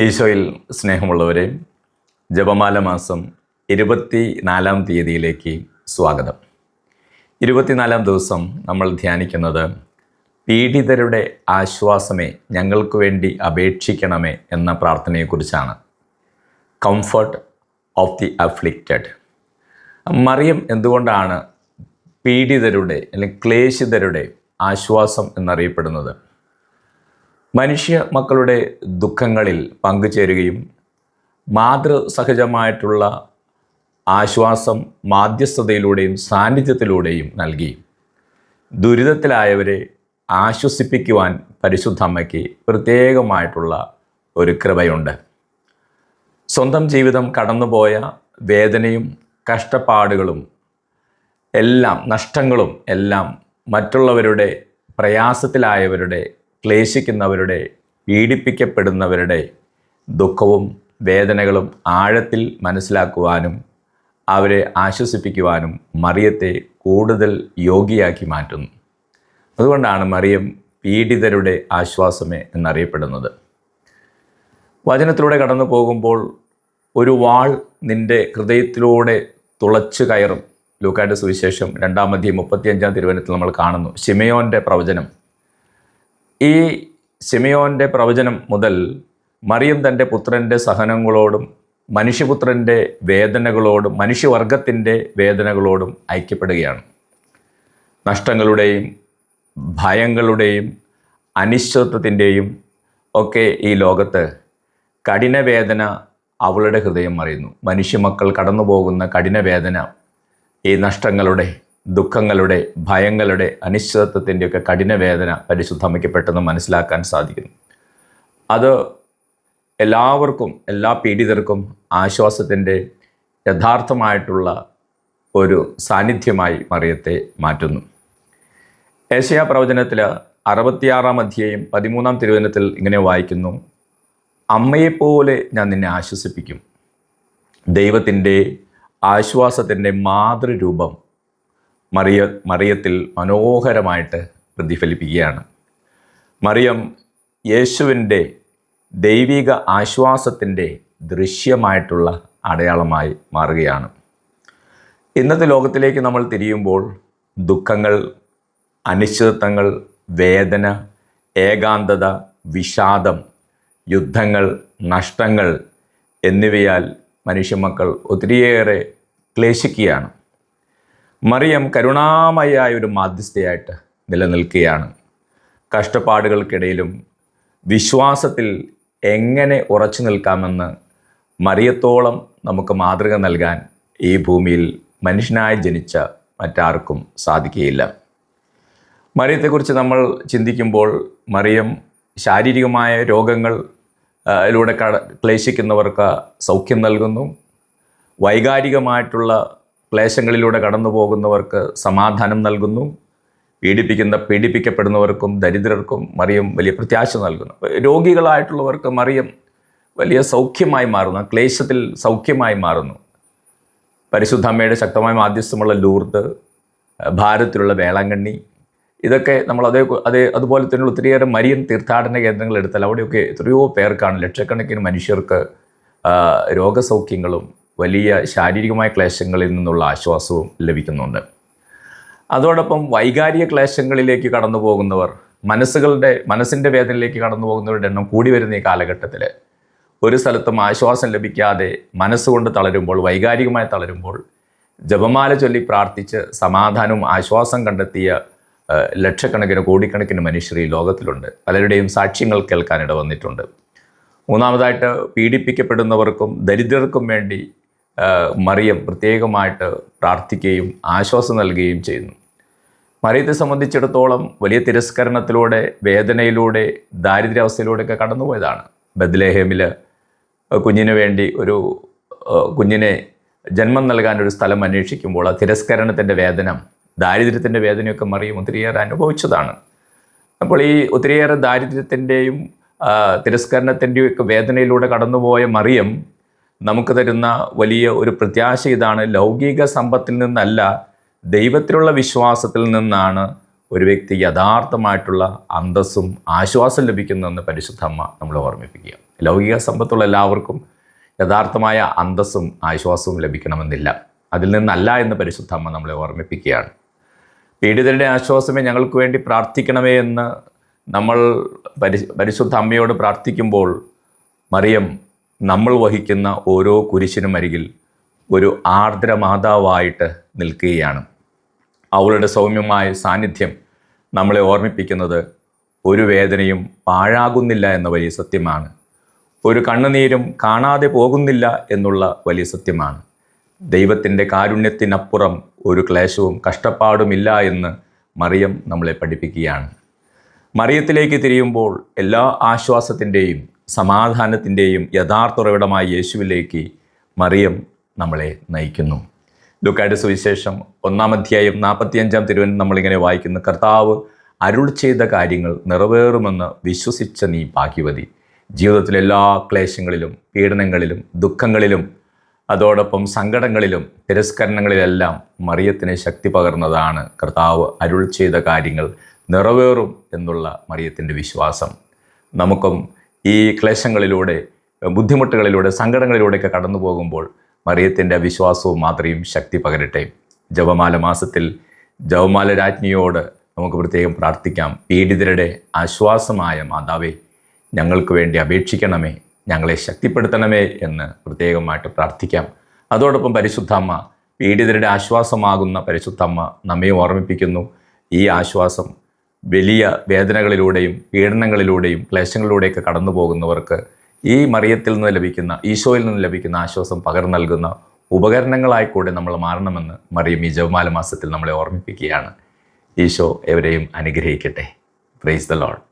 ഈശോയിൽ സ്നേഹമുള്ളവരെ, ജപമാല മാസം 24-ാം തീയതിയിലേക്ക് സ്വാഗതം. 24-ാം ദിവസം നമ്മൾ ധ്യാനിക്കുന്നത് പീഡിതരുടെ ആശ്വാസമേ ഞങ്ങൾക്ക് വേണ്ടി അപേക്ഷിക്കണമേ എന്ന പ്രാർത്ഥനയെക്കുറിച്ചാണ്. Comfort of the afflicted. Mariyam എന്തുകൊണ്ടാണ് പീഡിതരുടെ അല്ലെങ്കിൽ ക്ലേശിതരുടെ ആശ്വാസം എന്നറിയപ്പെടുന്നത്? മനുഷ്യ മക്കളുടെ ദുഃഖങ്ങളിൽ പങ്കുചേരുകയും മാതൃസഹജമായിട്ടുള്ള ആശ്വാസം മാധ്യസ്ഥതയിലൂടെയും സാന്നിധ്യത്തിലൂടെയും നൽകി ദുരിതത്തിലായവരെ ആശ്വസിപ്പിക്കുവാൻ പരിശുദ്ധ അമ്മയ്ക്ക് പ്രത്യേകമായിട്ടുള്ള ഒരു കൃപയുണ്ട്. സ്വന്തം ജീവിതം കടന്നുപോയ വേദനയും കഷ്ടപ്പാടുകളും എല്ലാം, നഷ്ടങ്ങളും എല്ലാം മറ്റുള്ളവരുടെ പ്രയാസത്തിലായവരുടെ, ക്ലേശിക്കുന്നവരുടെ, പീഡിപ്പിക്കപ്പെടുന്നവരുടെ ദുഃഖവും വേദനകളും ആഴത്തിൽ മനസ്സിലാക്കുവാനും അവരെ ആശ്വസിപ്പിക്കുവാനും മറിയത്തെ കൂടുതൽ യോഗ്യയാക്കി മാറ്റുന്നു. അതുകൊണ്ടാണ് മറിയം പീഡിതരുടെ ആശ്വാസമേ എന്നറിയപ്പെടുന്നത്. വചനത്തിലൂടെ കടന്നു പോകുമ്പോൾ ഒരു വാൾ നിൻ്റെ ഹൃദയത്തിലൂടെ തുളച്ചു കയറും. ലൂക്കായുടെ സുവിശേഷം 2-ാം അധ്യായം 35-ാം തിരുവചനത്തിൽ നമ്മൾ കാണുന്നു ശിമയോൻ്റെ പ്രവചനം. ഈ ശിമയോൻ്റെ പ്രവചനം മുതൽ മറിയം തൻ്റെ പുത്രൻ്റെ സഹനങ്ങളോടും മനുഷ്യപുത്രൻ്റെ വേദനകളോടും മനുഷ്യവർഗത്തിൻ്റെ വേദനകളോടും ഐക്യപ്പെടുകയാണ്. നഷ്ടങ്ങളുടെയും ഭയങ്ങളുടെയും അനിശ്ചിതത്വത്തിൻ്റെയും ഒക്കെ ഈ ലോകത്ത് കഠിനവേദന അവളുടെ ഹൃദയം മറിയുന്നു. മനുഷ്യമക്കൾ കടന്നു പോകുന്ന കഠിനവേദന, ഈ നഷ്ടങ്ങളുടെ, ദുഃഖങ്ങളുടെ, ഭയങ്ങളുടെ, അനിശ്ചിതത്വത്തിൻ്റെയൊക്കെ കഠിനവേദന പരിശുദ്ധമ്മയ്ക്ക് പെട്ടെന്ന് മനസ്സിലാക്കാൻ സാധിക്കുന്നു. അത് എല്ലാവർക്കും, എല്ലാ പീഡിതർക്കും ആശ്വാസത്തിൻ്റെ യഥാർത്ഥമായിട്ടുള്ള ഒരു സാന്നിധ്യമായി മറിയത്തെ മാറ്റുന്നു. ഏശയ്യാ പ്രവചനത്തിൽ 66-ാം അധ്യായം 13-ാം തിരുവചനത്തിൽ ഇങ്ങനെ വായിക്കുന്നു: അമ്മയെപ്പോലെ ഞാൻ നിന്നെ ആശ്വസിപ്പിക്കും. ദൈവത്തിൻ്റെ ആശ്വാസത്തിൻ്റെ മാതൃരൂപം മറിയത്തിൽ മനോഹരമായിട്ട് പ്രതിഫലിപ്പിക്കുകയാണ്. മറിയം യേശുവിൻ്റെ ദൈവിക ആശ്വാസത്തിൻ്റെ ദൃശ്യമായിട്ടുള്ള അടയാളമായി മാറുകയാണ്. ഇന്നത്തെ ലോകത്തിലേക്ക് നമ്മൾ തിരിയുമ്പോൾ ദുഃഖങ്ങൾ, അനിശ്ചിതത്വങ്ങൾ, വേദന, ഏകാന്തത, വിഷാദം, യുദ്ധങ്ങൾ, നഷ്ടങ്ങൾ എന്നിവയാൽ മനുഷ്യമക്കൾ ഒത്തിരിയേറെ ക്ലേശിക്കുകയാണ്. മറിയം കരുണാമയായ ഒരു മാധ്യസ്ഥയായിട്ട് നിലനിൽക്കുകയാണ്. കഷ്ടപ്പാടുകൾക്കിടയിലും വിശ്വാസത്തിൽ എങ്ങനെ ഉറച്ചു നിൽക്കാമെന്ന് മറിയത്തോളം നമുക്ക് മാതൃക നൽകാൻ ഈ ഭൂമിയിൽ മനുഷ്യനായി ജനിച്ച മറ്റാർക്കും സാധിക്കുകയില്ല. മറിയത്തെക്കുറിച്ച് നമ്മൾ ചിന്തിക്കുമ്പോൾ മറിയം ശാരീരികമായ രോഗങ്ങളിലൂടെ ക്ലേശിക്കുന്നവർക്ക് സൗഖ്യം നൽകുന്നു. വൈകാരികമായിട്ടുള്ള ക്ലേശങ്ങളിലൂടെ കടന്നു പോകുന്നവർക്ക് സമാധാനം നൽകുന്നു. പീഡിപ്പിക്കപ്പെടുന്നവർക്കും ദരിദ്രർക്കും മറിയം വലിയ പ്രത്യാശ നൽകുന്നു. രോഗികളായിട്ടുള്ളവർക്ക് മറിയം വലിയ സൗഖ്യമായി മാറുന്നു, ക്ലേശത്തിൽ സൗഖ്യമായി മാറുന്നു. പരിശുദ്ധ അമ്മയുടെ ശക്തമായ മാധ്യസ്ഥമുള്ള ലൂർദ്, ഭാരതത്തിലുള്ള വേളാങ്കണ്ണി, ഇതൊക്കെ നമ്മൾ അതുപോലെ തന്നെ ഒത്തിരിയേറെ മരിയൻ തീർത്ഥാടന കേന്ദ്രങ്ങൾ എടുത്താൽ അവിടെയൊക്കെ എത്രയോ പേർക്കാണ്, ലക്ഷക്കണക്കിന് മനുഷ്യർക്ക് രോഗസൗഖ്യങ്ങളും വലിയ ശാരീരികമായ ക്ലേശങ്ങളിൽ നിന്നുള്ള ആശ്വാസവും ലഭിക്കുന്നുണ്ട്. അതോടൊപ്പം വൈകാരിക ക്ലേശങ്ങളിലേക്ക് കടന്നു പോകുന്നവർ, മനസ്സിൻ്റെ വേദനയിലേക്ക് കടന്നു പോകുന്നവരുടെ എണ്ണം കൂടി വരുന്ന ഈ കാലഘട്ടത്തിൽ ഒരു സ്ഥലത്തും ആശ്വാസം ലഭിക്കാതെ മനസ്സുകൊണ്ട് തളരുമ്പോൾ, വൈകാരികമായി തളരുമ്പോൾ ജപമാല ചൊല്ലി പ്രാർത്ഥിച്ച് സമാധാനവും ആശ്വാസം കണ്ടെത്തിയ ലക്ഷക്കണക്കിന്, കോടിക്കണക്കിന് മനുഷ്യർ ഈ ലോകത്തിലുണ്ട്. പലരുടെയും സാക്ഷ്യങ്ങൾ കേൾക്കാനിട വന്നിട്ടുണ്ട്. മൂന്നാമതായിട്ട് പീഡിപ്പിക്കപ്പെടുന്നവർക്കും ദരിദ്രർക്കും വേണ്ടി മറിയം പ്രത്യേകമായിട്ട് പ്രാർത്ഥിക്കുകയും ആശ്വാസം നൽകുകയും ചെയ്യുന്നു. മറിയത്തെ സംബന്ധിച്ചിടത്തോളം വലിയ തിരസ്കരണത്തിലൂടെ, വേദനയിലൂടെ, ദാരിദ്ര്യാവസ്ഥയിലൂടെയൊക്കെ കടന്നുപോയതാണ്. ബത്ലഹേമിൽ കുഞ്ഞിന് വേണ്ടി ഒരു കുഞ്ഞിനെ ജന്മം നൽകാനൊരു സ്ഥലം അന്വേഷിക്കുമ്പോൾ ആ തിരസ്കരണത്തിൻ്റെ വേദന, ദാരിദ്ര്യത്തിൻ്റെ വേദനയൊക്കെ മറിയം ഒത്തിരിയേറെ അനുഭവിച്ചതാണ്. അപ്പോൾ ഈ ഒത്തിരിയേറെ ദാരിദ്ര്യത്തിൻ്റെയും തിരസ്കരണത്തിൻ്റെയും ഒക്കെ വേദനയിലൂടെ കടന്നുപോയ മറിയം നമുക്ക് തരുന്ന വലിയ ഒരു പ്രത്യാശ ഇതാണ്: ലൗകിക സമ്പത്തിൽ നിന്നല്ല, ദൈവത്തിലുള്ള വിശ്വാസത്തിൽ നിന്നാണ് ഒരു വ്യക്തി യഥാർത്ഥമായിട്ടുള്ള അന്തസ്സും ആശ്വാസം ലഭിക്കുന്നതെന്ന് പരിശുദ്ധ അമ്മ നമ്മളെ ഓർമ്മിപ്പിക്കുക. ലൗകിക സമ്പത്തുള്ള എല്ലാവർക്കും യഥാർത്ഥമായ അന്തസ്സും ആശ്വാസവും ലഭിക്കണമെന്നില്ല. അതിൽ നിന്നല്ല എന്ന് പരിശുദ്ധ അമ്മ നമ്മളെ ഓർമ്മിപ്പിക്കുകയാണ്. പീഡിതരുടെ ആശ്വാസമേ ഞങ്ങൾക്ക് വേണ്ടി പ്രാർത്ഥിക്കണമേ എന്ന് നമ്മൾ പരിശുദ്ധ അമ്മയോട് പ്രാർത്ഥിക്കുമ്പോൾ മറിയം നമ്മൾ വഹിക്കുന്ന ഓരോ കുരിശിനും അരികിൽ ഒരു ആർദ്ര മാതാവായിട്ട് നിൽക്കുകയാണ്. അവളുടെ സൗമ്യമായ സാന്നിധ്യം നമ്മളെ ഓർമ്മിപ്പിക്കുന്നത് ഒരു വേദനയും പാഴാകുന്നില്ല എന്ന വലിയ സത്യമാണ്. ഒരു കണ്ണുനീരും കാണാതെ പോകുന്നില്ല എന്നുള്ള വലിയ സത്യമാണ്. ദൈവത്തിൻ്റെ കാരുണ്യത്തിനപ്പുറം ഒരു ക്ലേശവും കഷ്ടപ്പാടുമില്ല എന്ന് മറിയം നമ്മളെ പഠിപ്പിക്കുകയാണ്. മറിയത്തിലേക്ക് തിരിയുമ്പോൾ എല്ലാ ആശ്വാസത്തിൻ്റെയും സമാധാനത്തിൻ്റെയും യഥാർത്ഥ ഉറവിടമായ യേശുവിലേക്ക് മറിയം നമ്മളെ നയിക്കുന്നു. ലൂക്കായുടെ സുവിശേഷം 1-ാം അധ്യായം 45-ാം തിരുവൻ നമ്മളിങ്ങനെ വായിക്കുന്നു: കർത്താവ് അരുൾ ചെയ്ത കാര്യങ്ങൾ നിറവേറുമെന്ന് വിശ്വസിച്ച നീ ഭാഗ്യവതി. ജീവിതത്തിലെ എല്ലാ ക്ലേശങ്ങളിലും പീഡനങ്ങളിലും ദുഃഖങ്ങളിലും അതോടൊപ്പം സങ്കടങ്ങളിലും തിരസ്കരണങ്ങളിലെല്ലാം മറിയത്തിന് ശക്തി പകർന്നതാണ് കർത്താവ് അരുൾ ചെയ്ത കാര്യങ്ങൾ നിറവേറും എന്നുള്ള മറിയത്തിൻ്റെ വിശ്വാസം. നമുക്കും ഈ ക്ലേശങ്ങളിലൂടെ, ബുദ്ധിമുട്ടുകളിലൂടെ, സങ്കടങ്ങളിലൂടെയൊക്കെ കടന്നു പോകുമ്പോൾ മറിയത്തിൻ്റെ വിശ്വാസവും മാതൃയും ശക്തി പകരട്ടെ. ജപമാല മാസത്തിൽ ജപമാല രാജ്ഞിയോട് നമുക്ക് പ്രത്യേകം പ്രാർത്ഥിക്കാം. പീഡിതരുടെ ആശ്വാസമായ മാതാവേ, ഞങ്ങൾക്ക് വേണ്ടി അപേക്ഷിക്കണമേ, ഞങ്ങളെ ശക്തിപ്പെടുത്തണമേ എന്ന് പ്രത്യേകമായിട്ട് പ്രാർത്ഥിക്കാം. അതോടൊപ്പം പരിശുദ്ധമ്മ, പീഡിതരുടെ ആശ്വാസമാകുന്ന പരിശുദ്ധമ്മ നമ്മെ ഓർമ്മിപ്പിക്കുന്നു. ഈ ആശ്വാസം വലിയ വേദനകളിലൂടെയും പീഡനങ്ങളിലൂടെയും ക്ലേശങ്ങളിലൂടെയൊക്കെ കടന്നു പോകുന്നവർക്ക് ഈ മറിയത്തിൽ നിന്ന് ലഭിക്കുന്ന, ഈശോയിൽ നിന്ന് ലഭിക്കുന്ന ആശ്വാസം പകർന്നു നൽകുന്ന ഉപകരണങ്ങളായിക്കൂടെ നമ്മൾ മാറണമെന്ന് മറിയം ഈ ജപമാല മാസത്തിൽ നമ്മളെ ഓർമ്മിപ്പിക്കുകയാണ്. ഈശോ എവരെയും അനുഗ്രഹിക്കട്ടെ. Praise the Lord.